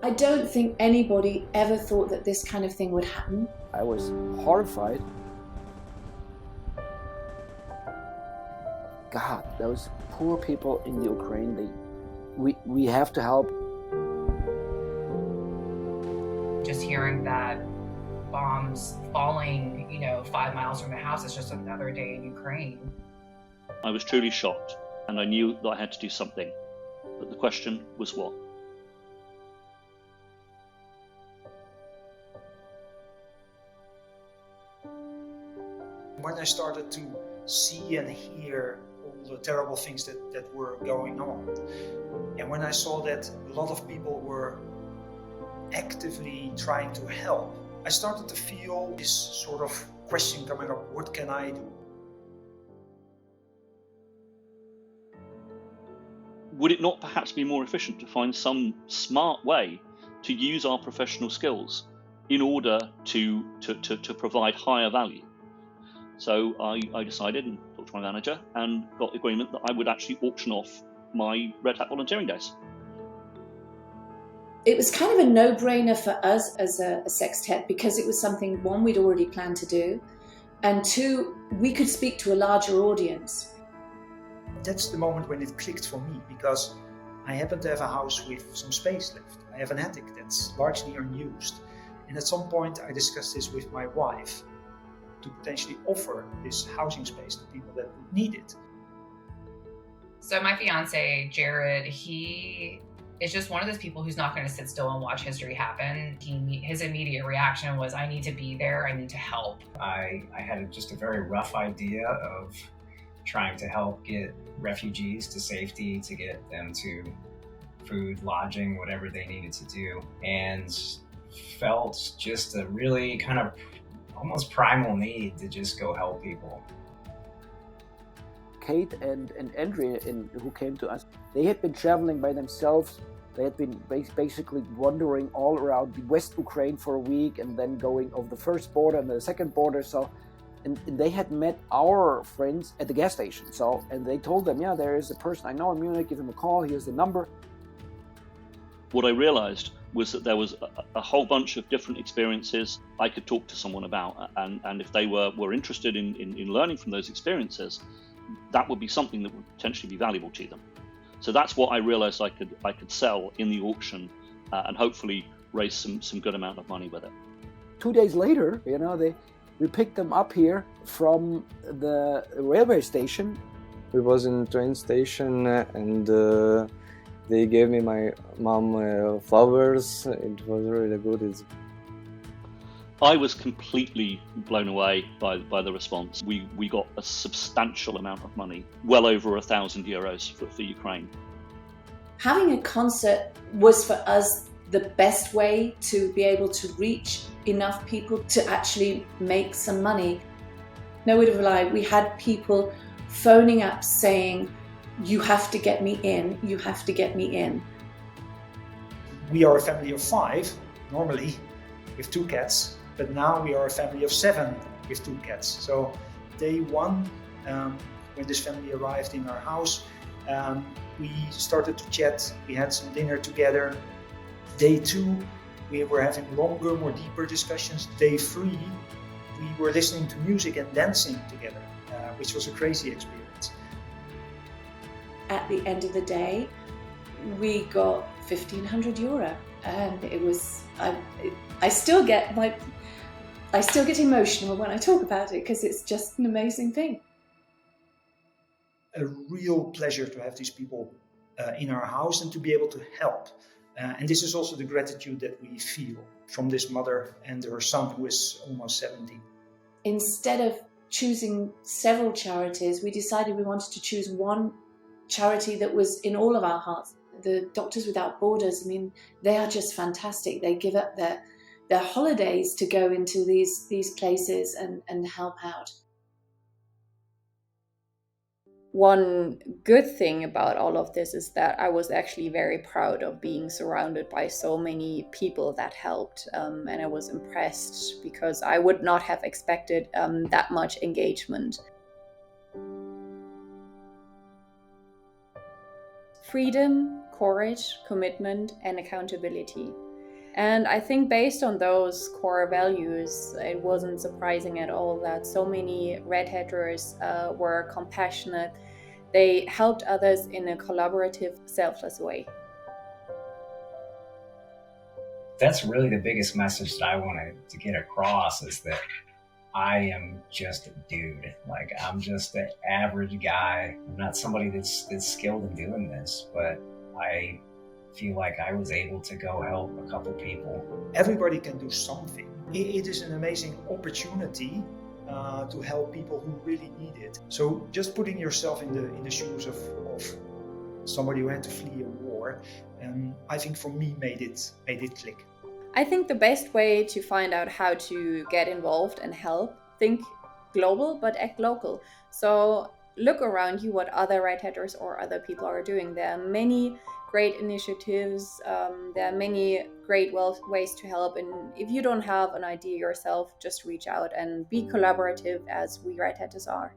I don't think anybody ever thought that this kind of thing would happen. I was horrified. God, those poor people in the Ukraine, we have to help. Just hearing that bombs falling, 5 miles from the house is just another day in Ukraine. I was truly shocked, and I knew that I had to do something. But the question was what? When I started to see and hear all the terrible things that were going on, and when I saw that a lot of people were actively trying to help, I started to feel this sort of question coming up: what can I do? Would it not perhaps be more efficient to find some smart way to use our professional skills in order to provide higher value? So I decided and talked to my manager and got the agreement that I would actually auction off my Red Hat volunteering days. It was kind of a no-brainer for us as a sextet, because it was something, one, we'd already planned to do, and two, we could speak to a larger audience. That's the moment when it clicked for me, because I happen to have a house with some space left. I have an attic that's largely unused. And at some point I discussed this with my wife, to potentially offer this housing space to people that would need it. So my fiance, Jared, he is just one of those people who's not going to sit still and watch history happen. His immediate reaction was, I need to be there, I need to help. I had just a very rough idea of trying to help get refugees to safety, to get them to food, lodging, whatever they needed to do, and felt just a really kind of almost primal need to just go help people. Kate and Andrea, who came to us, they had been traveling by themselves. They had been basically wandering all around the West Ukraine for a week and then going over the first border and the second border. So, and they had met our friends at the gas station. So, and they told them, yeah, there is a person I know in Munich, give him a call, here's the number. What I realized was that there was a whole bunch of different experiences I could talk to someone about, and if they were interested in learning from those experiences, that would be something that would potentially be valuable to them. So that's what I realized I could sell in the auction, and hopefully raise some good amount of money with it. 2 days later, we picked them up here from the railway station. We was in train station and they gave me my mom flowers. It was really good. I was completely blown away by the response. We got a substantial amount of money, well over €1,000 for Ukraine. Having a concert was for us the best way to be able to reach enough people to actually make some money. No word of a lie, we had people phoning up saying, you have to get me in, you have to get me in. We are a family of 5, normally, with 2 cats, but now we are a family of 7 with 2 cats. So day 1, when this family arrived in our house, we started to chat, we had some dinner together. Day 2, we were having longer, more deeper discussions. Day 3, we were listening to music and dancing together, which was a crazy experience. At the end of the day, we got €1,500, and it was, I still get emotional when I talk about it, because it's just an amazing thing. A real pleasure to have these people in our house and to be able to help. And this is also the gratitude that we feel from this mother and her son, who is almost 70. Instead of choosing several charities, we decided we wanted to choose one charity that was in all of our hearts. The Doctors Without Borders, they are just fantastic. They give up their holidays to go into these places and help out. One good thing about all of this is that I was actually very proud of being surrounded by so many people that helped, and I was impressed because I would not have expected that much engagement. Freedom, courage, commitment, and accountability. And I think based on those core values, it wasn't surprising at all that so many Red Hatters were compassionate. They helped others in a collaborative, selfless way. That's really the biggest message that I wanted to get across, is that I am just a dude. Like, I'm just an average guy. I'm not somebody that's skilled in doing this, but I feel like I was able to go help a couple people. Everybody can do something. It is an amazing opportunity to help people who really need it. So just putting yourself in the shoes of somebody who had to flee a war, I think for me made it click. I think the best way to find out how to get involved and help, think global but act local. So look around you what other Red Hatters or other people are doing. There are many great initiatives, there are many great ways to help, and if you don't have an idea yourself, just reach out and be collaborative as we Red Hatters are.